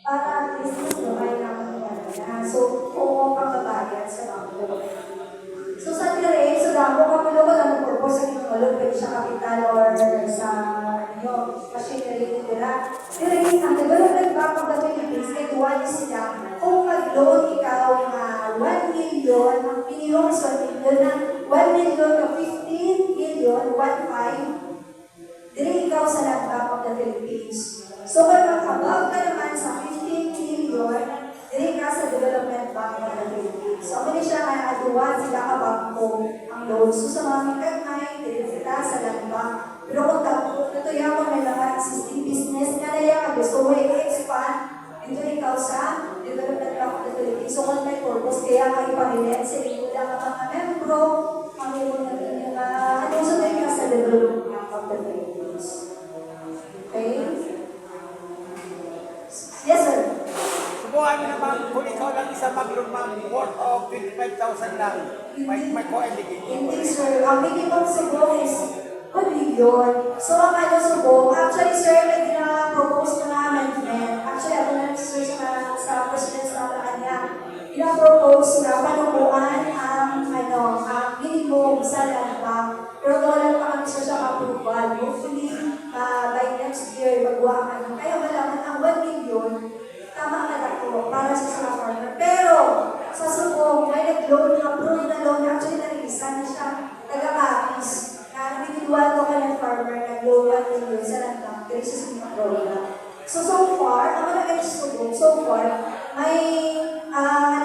para at least mas lumay naman niya. So, kung pagbabayad sa bangko. So, sa dire, so damo ka mo ko lang purpose sa kinulog, pwede siya kapital or sa machinery nila. Dire, ang development bank of the Philippines, kay tuwa niya sila, kung mag-loan ikaw na 1 million, ang minimum is 1 million na 1 million to 15 million, 1.5, dire ikaw sa land bank of the Philippines. So, kung above ka naman sa 15 million, dire ka sa development bank of the Philippines. So, muli siya nga aduwa sila ka bangko ang loan. So, sa mga mikagmay, dire sila sa land bank. Pero kung natutuya mo may mga existing business nga na yan, gusto mo i-expand, dito ikaw sa development bank of the Philippines. So, kung may purpose, kaya ka ipamilit sa ito lang ang mga membro, panginoon natin yung ano sa tayo sa development bank of the Philippines. Okay? Yes, sir. Subukan mo naman kung ikaw lang isa mag-loan ma'am, worth of 25,000 lang. May co-indicate. Hindi, sir. Ang minimum subong is 1 million. So, ang ano subong, actually, sir, may propose na amendment. Actually, ako na sir sa president sa kanya. Ina-propose na panukuan ang minimum sa land bank. Pero wala pa kami sir sa approval. Hopefully, by next year, magawa kami. Kaya malaman ang 1 million, tama na ako para sa mga farmer. Pero, sa subong, may nag-loan, approved na loan, actually na-release na siya, taga-kapis, na individual ko ka ng farmer, nag-loan 1 million sa land bank, pero sa sinimang program. So far, ang mga subong, so far, may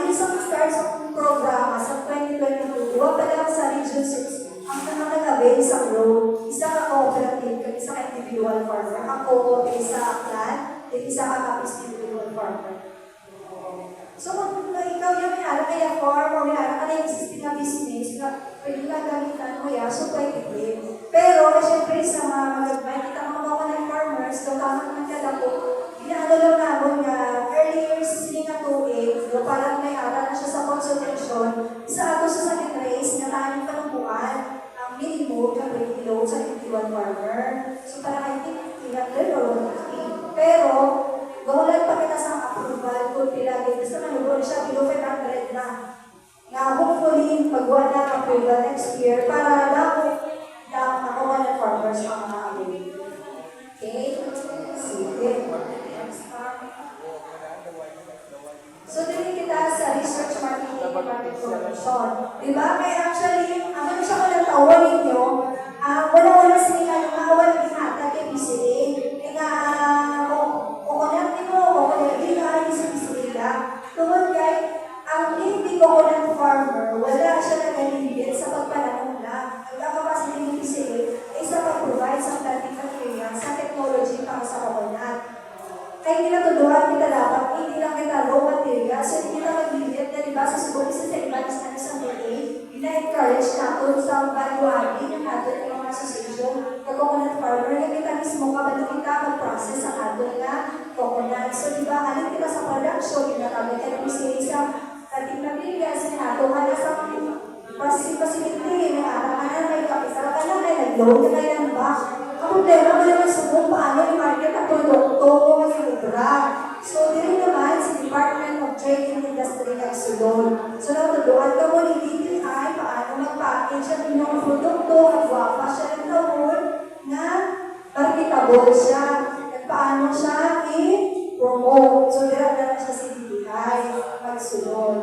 isang start sa programa sa 2022, huwag pa lang sa Region 6, ang nakakagabi sa loan, isa ka cooperative, isa ka individual farmer, ako, isa clan, isa ka kapis individual farmer. So, kung ikaw yung may-ari kaya farm o may-ari ka na yung existing na business na pwede ka gamitan mo yan, so pwede din. Pero, syempre sa mga magagmay, kita mga ng farmers, kung tama naman ka po, inaano lang namin nga, earlier sisiling na 2-8, parang may-ara na siya sa consultation, isa ato sa second race, na tayo panumpuan ang minimum na pwede load sa individual farmer. So, parang I think, 300 or 150. Pero, gawalan pa kita sa approval kung pilagay. Basta manubon siya, below 500 na. Nga hopefully, magawa na approval next year para lang nakuha ng farmers ang mga amin. Okay? Sige. So, din kita sa research marketing promotion. Diba? Kaya actually, ang ano siya ko ng tawa ninyo, wala-wala sila nga awal ng inata kay PCA. Kaya tungkol kay ang hindi coconut farmer, wala siya nag-alibit sa pagpananong lang. Ang capacity ng PCA ay sa pag-provide sa planting material sa technology para sa coconut. Kaya hindi na tuduhan kita dapat, hindi lang kita raw material, so hindi na mag-libit na diba sa subukin sa advance na isang DA, ina-encourage natin sa value-adding ng ating mga association ng coconut farmer, yung kita mismo kabalo kita mag-process ang ating na coconut. So, di ba, alin kita sa production, ginagamit ka ng PCA sa ating pamilya, sa nato ka na sa facility, may araw ka na, may kapital ka na, may nag-load ka na ng box. Ang problema mo naman subong paano i-market ang produkto o yung drug. So, din naman si Department of Trade and Industry nagsulod. So, natutuan ka mo ni DTI paano mag-package ang inyong produkto at wapa siya ng tawon na marketable siya. Paano siya i-promote. So, dira-dira siya si DTI magsulod.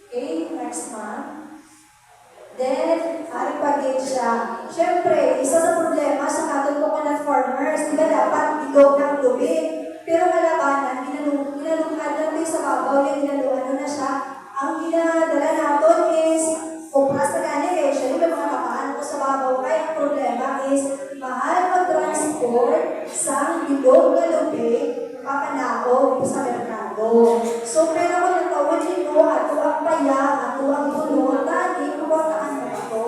Okay, next month. Then, pag-gauge siya. Siyempre, isa sa problema sa ating coconut farmers, di ba dapat ilog ng lubid? Pero malabanan, ginalungkad lang tayo sa babaw, yung ginaluan na siya. Ang ginadala natin is, kupras na ganyan eh, siya may mga kakaan ko sa babaw. Kaya ang problema is, mahal mag-transport sa ilog na lubid, papanao sa merkado. So, pero kung natawad nito, ato ang paya, ato ang puno, tani, kumakaan na ito.